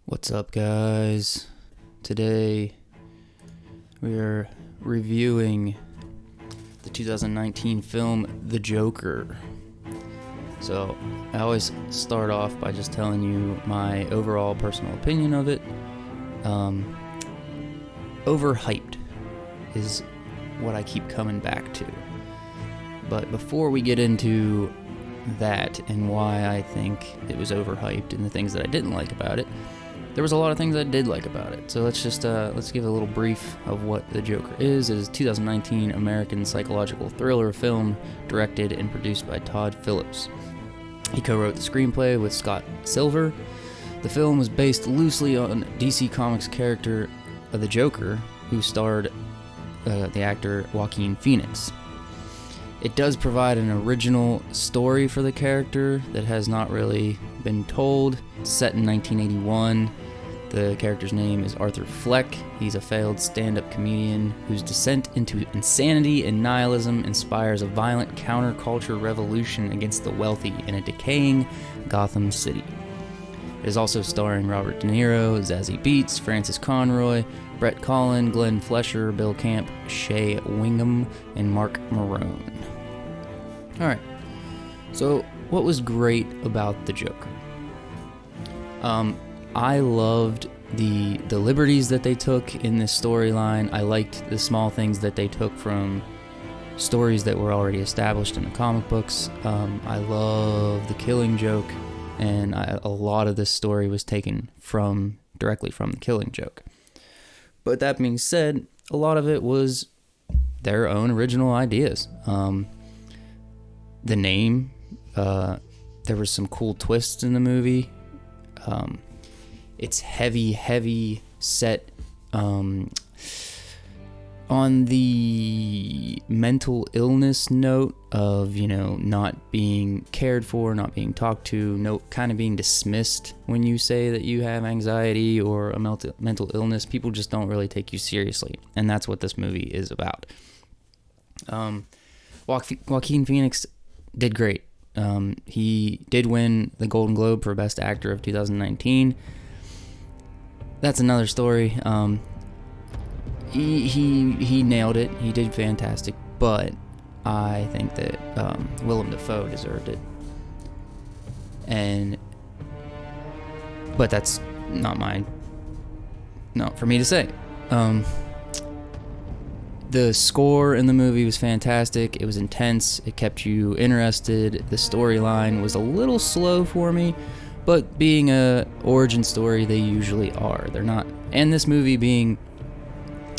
What's up, guys? Today we are reviewing the 2019 film The Joker. So I always start off by just telling you my overall personal opinion of it. Overhyped is what I keep coming back to. But before we get into that and why I think it was overhyped and the things that I didn't like about it, there was a lot of things I did like about it. So let's give a little brief of what The Joker is. It is a 2019 American psychological thriller film directed and produced by Todd Phillips. He co-wrote the screenplay with Scott Silver. The film was based loosely on DC Comics character of the Joker, who starred the actor Joaquin Phoenix. It does provide an original story for the character that has not really been told. Set in 1981, the character's name is Arthur Fleck. He's a failed stand-up comedian whose descent into insanity and nihilism inspires a violent counterculture revolution against the wealthy in a decaying Gotham City. It is also starring Robert De Niro, Zazie Beetz, Francis Conroy, Brett Collin, Glenn Flesher, Bill Camp, Shea Wingham, and Mark Marone. Alright, so what was great about The Joker? I loved the liberties that they took in this storyline. I liked the small things that they took from stories that were already established in the comic books. I love the Killing Joke, and a lot of this story was taken directly from the Killing Joke. But that being said, a lot of it was their own original ideas. The name, there was some cool twists in the movie. It's heavy set on the mental illness note of, not being cared for, not being talked to, kind of being dismissed when you say that you have anxiety or a mental illness. People just don't really take you seriously, and that's what this movie is about. Joaquin Phoenix did great. He did win the Golden Globe for Best Actor of 2019. That's another story. He nailed it. He did fantastic, but I think that Willem Dafoe deserved it. But that's not for me to say. The score in the movie was fantastic. It was intense. It kept you interested. The storyline was a little slow for me, but being a origin story, they usually are. They're not. And this movie being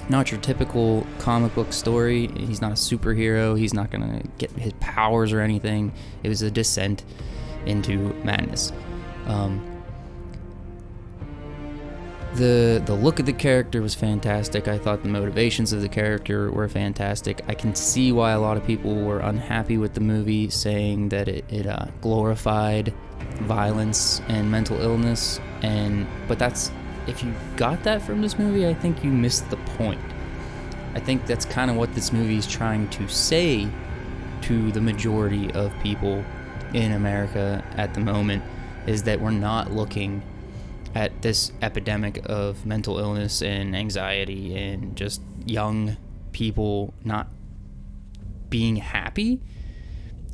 not your typical comic book story, he's not a superhero. He's not gonna get his powers or anything. It was a descent into madness. The look of the character was fantastic. I thought the motivations of the character were fantastic. I can see why a lot of people were unhappy with the movie, saying that it glorified violence and mental illness. But that's, if you got that from this movie, I think you missed the point. I think that's kind of what this movie is trying to say to the majority of people in America at the moment, is that we're not looking at this epidemic of mental illness and anxiety and just young people not being happy,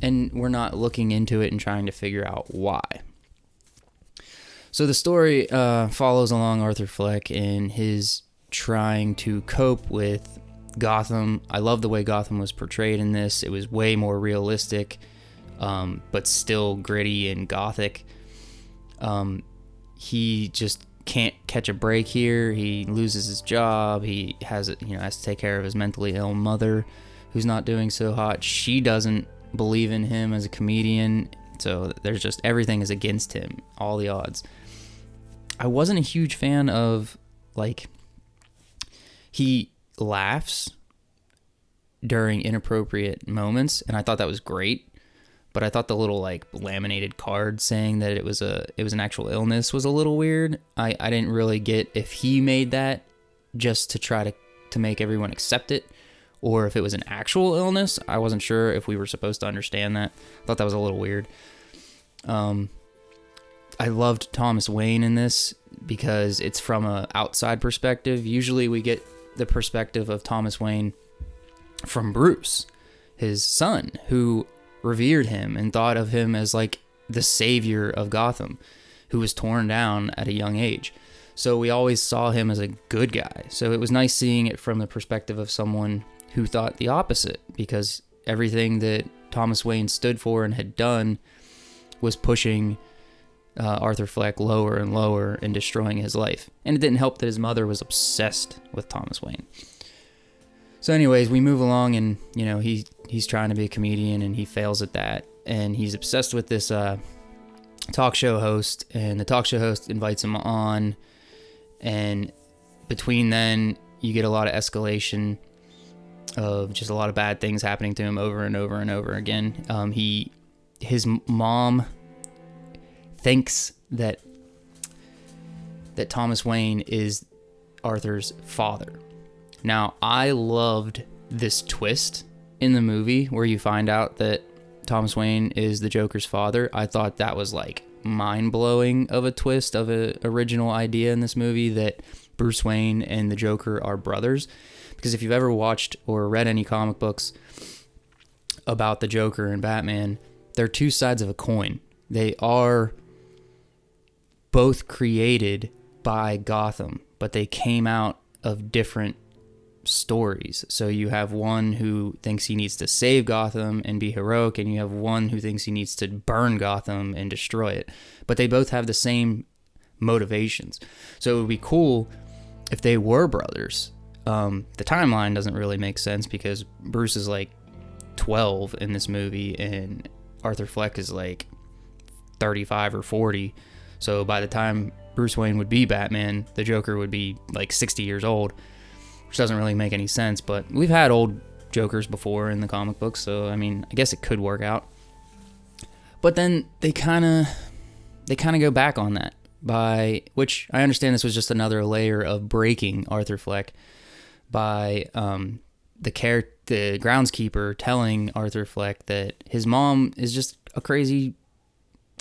and we're not looking into it and trying to figure out why. So the story follows along Arthur Fleck in his trying to cope with Gotham. I love the way Gotham was portrayed in this. It was way more realistic, but still gritty and gothic. He just can't catch a break here. He loses his job. He has to take care of his mentally ill mother, who's not doing so hot. She doesn't believe in him as a comedian, so there's just everything is against him, all the odds. I wasn't a huge fan of, he laughs during inappropriate moments, and I thought that was great. But I thought the little laminated card saying that it was an actual illness was a little weird. I didn't really get if he made that just to try to make everyone accept it, or if it was an actual illness. I wasn't sure if we were supposed to understand that. I thought that was a little weird. I loved Thomas Wayne in this. because it's from a outside perspective. Usually we get the perspective of Thomas Wayne from Bruce, his son, who revered him and thought of him as like the savior of Gotham, who was torn down at a young age. So we always saw him as a good guy. So it was nice seeing it from the perspective of someone who thought the opposite, because everything that Thomas Wayne stood for and had done was pushing Arthur Fleck lower and lower and destroying his life. And it didn't help that his mother was obsessed with Thomas Wayne. So anyways, we move along, and he's trying to be a comedian and he fails at that, and he's obsessed with this talk show host, and the talk show host invites him on, and between then you get a lot of escalation of just a lot of bad things happening to him over and over and over again. His mom thinks that Thomas Wayne is Arthur's father. Now, I loved this twist in the movie where you find out that Thomas Wayne is the Joker's father. I thought that was like mind-blowing of a twist of an original idea in this movie, that Bruce Wayne and the Joker are brothers. Because if you've ever watched or read any comic books about the Joker and Batman, they're two sides of a coin. They are both created by Gotham, but they came out of different stories. So you have one who thinks he needs to save Gotham and be heroic, and you have one who thinks he needs to burn Gotham and destroy it. But they both have the same motivations. So it would be cool if they were brothers. The timeline doesn't really make sense because Bruce is like 12 in this movie and Arthur Fleck is like 35 or 40. So by the time Bruce Wayne would be Batman, the Joker would be like 60 years old, which doesn't really make any sense. But we've had old Jokers before in the comic books, so I mean, I guess it could work out. But then they kind of go back on that, by which I understand this was just another layer of breaking Arthur Fleck by the groundskeeper telling Arthur Fleck that his mom is just a crazy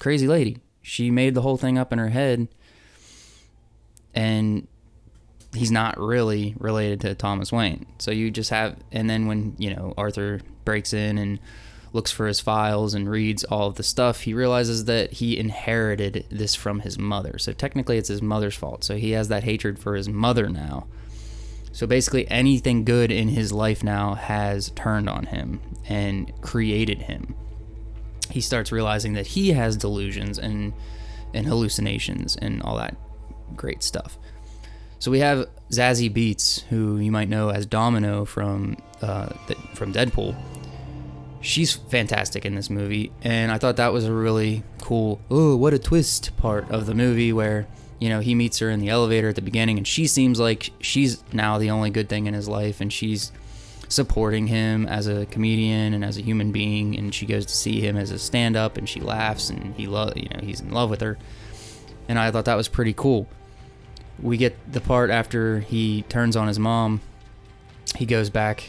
lady. She made the whole thing up in her head, and he's not really related to Thomas Wayne. So you just have, and then when, Arthur breaks in and looks for his files and reads all of the stuff, he realizes that he inherited this from his mother. So technically it's his mother's fault. So he has that hatred for his mother now. So basically anything good in his life now has turned on him and created him. He starts realizing that he has delusions and hallucinations and all that great stuff. So we have Zazie Beetz, who you might know as Domino from Deadpool. She's fantastic in this movie, and I thought that was a really cool, oh, what a twist part of the movie where, he meets her in the elevator at the beginning, and she seems like she's now the only good thing in his life, and she's supporting him as a comedian and as a human being, and she goes to see him as a stand-up, and she laughs, and he's in love with her, and I thought that was pretty cool. We get the part after he turns on his mom. He goes back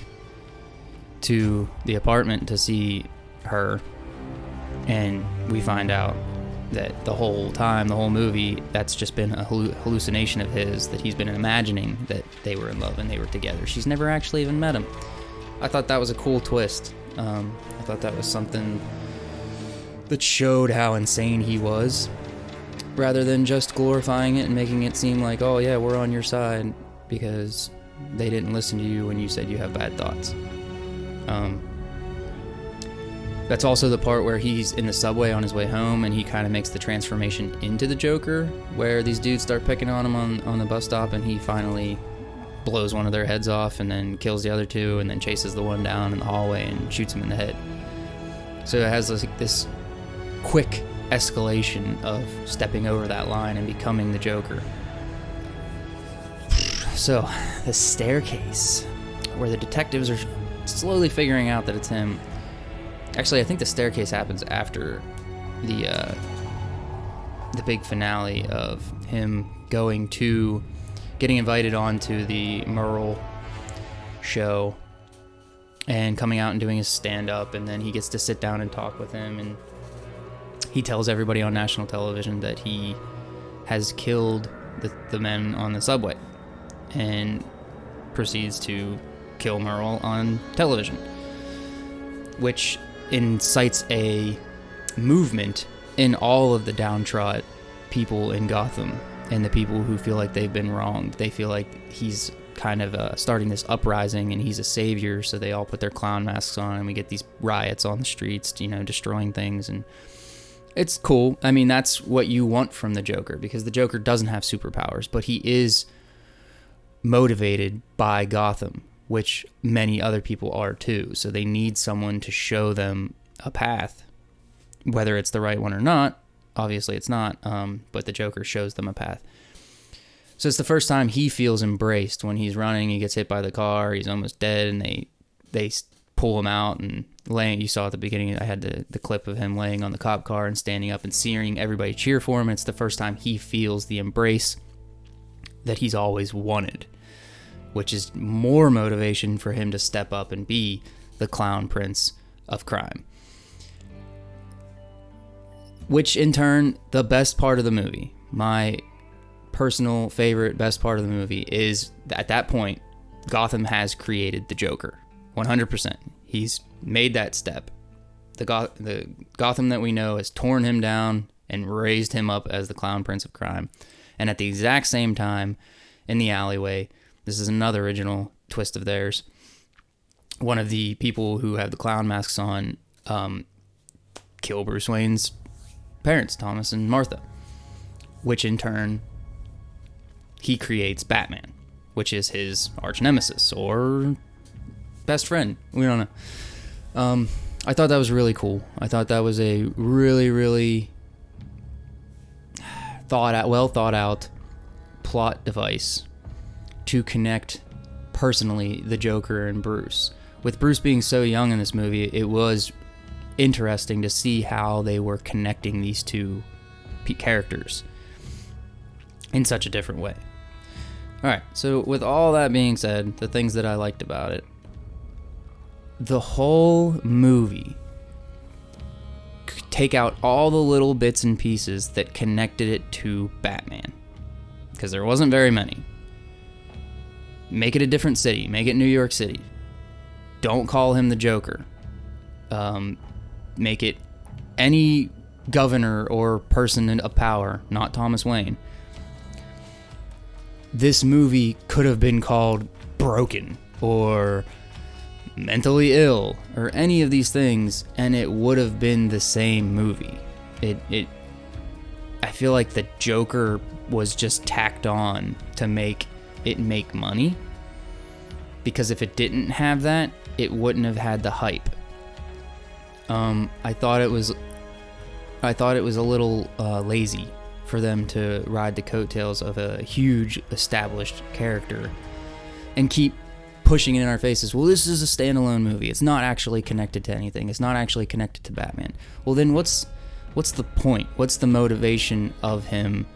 to the apartment to see her, and we find out that the whole time, the whole movie, that's just been a hallucination of his, that he's been imagining that they were in love and they were together. She's never actually even met him. I thought that was a cool twist. I thought that was something that showed how insane he was, rather than just glorifying it and making it seem like, oh yeah, we're on your side because they didn't listen to you when you said you have bad thoughts. That's also the part where he's in the subway on his way home and he kind of makes the transformation into the Joker, where these dudes start picking on him on the bus stop, and he finally blows one of their heads off and then kills the other two and then chases the one down in the hallway and shoots him in the head. So it has this quick escalation of stepping over that line and becoming the Joker. So, the staircase, where the detectives are slowly figuring out that it's him. Actually, I think the staircase happens after the big finale of him getting invited onto the Merle show and coming out and doing his stand-up, and then he gets to sit down and talk with him, and he tells everybody on national television that he has killed the men on the subway, and proceeds to kill Merle on television, which incites a movement in all of the downtrodden people in Gotham and the people who feel like they've been wronged. They feel like he's kind of starting this uprising and he's a savior, so they all put their clown masks on and we get these riots on the streets, destroying things. And it's cool. I mean, that's what you want from the Joker, because the Joker doesn't have superpowers, but he is motivated by Gotham, which many other people are too. So they need someone to show them a path, whether it's the right one or not. Obviously it's not, but the Joker shows them a path. So it's the first time he feels embraced. When he's running, he gets hit by the car, he's almost dead, and they pull him out and laying. You saw at the beginning, I had the clip of him laying on the cop car and standing up and seeing everybody cheer for him. It's the first time he feels the embrace that he's always wanted, which is more motivation for him to step up and be the clown prince of crime. Which in turn, the best part of the movie, my personal favorite best part of the movie, is at that point, Gotham has created the Joker. 100%. He's made that step. The Gotham that we know has torn him down and raised him up as the clown prince of crime. And at the exact same time, in the alleyway, this is another original twist of theirs, one of the people who have the clown masks on kill Bruce Wayne's parents, Thomas and Martha, which in turn, he creates Batman, which is his arch nemesis or best friend. We don't know. I thought that was really cool. I thought that was a really, really well thought out plot device to connect personally the Joker and Bruce. With Bruce being so young in this movie, it was interesting to see how they were connecting these two characters in such a different way. Alright, so with all that being said, the things that I liked about it, the whole movie, take out all the little bits and pieces that connected it to Batman, because there wasn't very many. Make it a different city. Make it New York City. Don't call him the Joker. Make it any governor or person of power, not Thomas Wayne. This movie could have been called Broken or Mentally Ill or any of these things, and it would have been the same movie. I feel like the Joker was just tacked on to make it make money, because if it didn't have that, it wouldn't have had the hype. I thought it was a little lazy for them to ride the coattails of a huge established character and keep pushing it in our faces. Well, this is a standalone movie. It's not actually connected to anything. It's not actually connected to Batman. Well, then what's the point? What's the motivation of him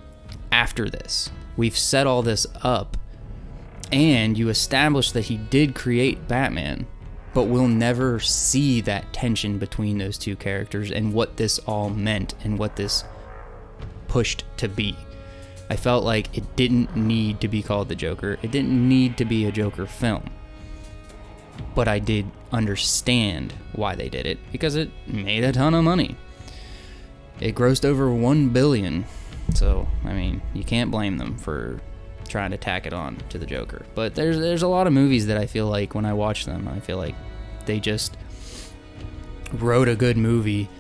after this? We've set all this up, and you establish that he did create Batman, but we'll never see that tension between those two characters and what this all meant and what this pushed to be. I felt like it didn't need to be called the Joker. It didn't need to be a Joker film. But I did understand why they did it, because it made a ton of money. It grossed over $1 billion. So, I mean, you can't blame them for trying to tack it on to the Joker. But there's a lot of movies that I feel like when I watch them, I feel like they just wrote a good movie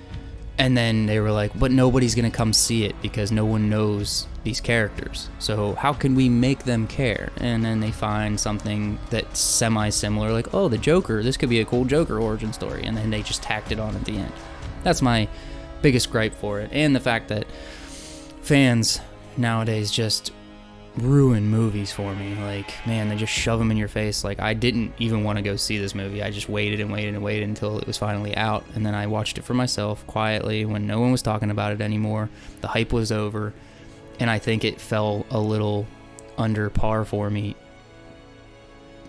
and then they were like, but nobody's gonna come see it because no one knows these characters, so how can we make them care? And then they find something that's semi-similar, like, oh, the Joker, this could be a cool Joker origin story, and then they just tacked it on at the end. That's my biggest gripe for it, and the fact that fans nowadays just ruin movies for me. Like, man, they just shove them in your face. Like, I didn't even want to go see this movie. I just waited until it was finally out, and then I watched it for myself quietly when no one was talking about it anymore. The hype was over, and I think it fell a little under par for me,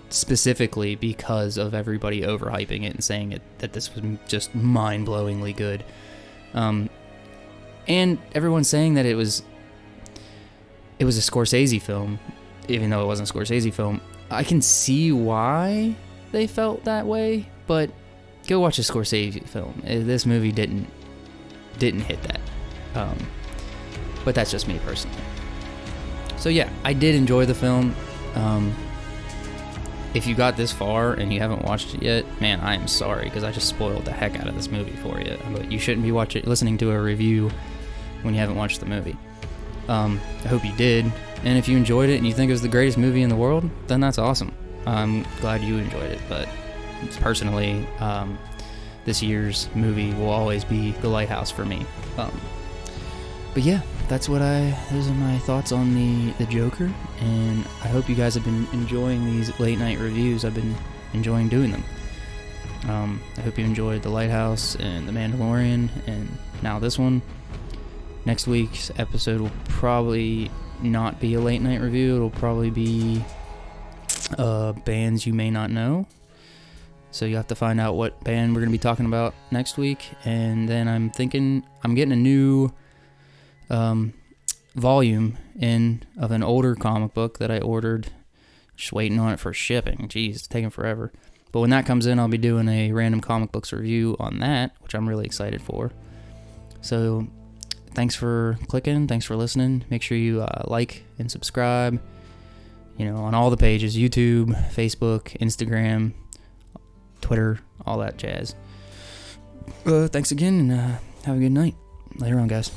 specifically because of everybody overhyping it and saying that this was just mind-blowingly good. And everyone saying that it was it was a Scorsese film, even though it wasn't a Scorsese film. I can see why they felt that way, but go watch a Scorsese film. This movie didn't hit that. But that's just me personally. So yeah, I did enjoy the film. If you got this far and you haven't watched it yet, man, I am sorry, because I just spoiled the heck out of this movie for you. But you shouldn't be listening to a review when you haven't watched the movie. I hope you did, and if you enjoyed it and you think it was the greatest movie in the world, then that's awesome. I'm glad you enjoyed it, but personally, this year's movie will always be The Lighthouse for me. But yeah, those are my thoughts on the Joker, and I hope you guys have been enjoying these late night reviews. I've been enjoying doing them. I hope you enjoyed The Lighthouse and The Mandalorian, and now this one. Next week's episode will probably not be a late night review. It'll probably be bands you may not know. So you have to find out what band we're going to be talking about next week. And then I'm thinking I'm getting a new volume of an older comic book that I ordered. Just waiting on it for shipping. Jeez, it's taking forever. But when that comes in, I'll be doing a random comic books review on that, which I'm really excited for. So thanks for clicking. Thanks for listening. Make sure you like and subscribe, on all the pages, YouTube, Facebook, Instagram, Twitter, all that jazz. Thanks again, and have a good night. Later on, guys.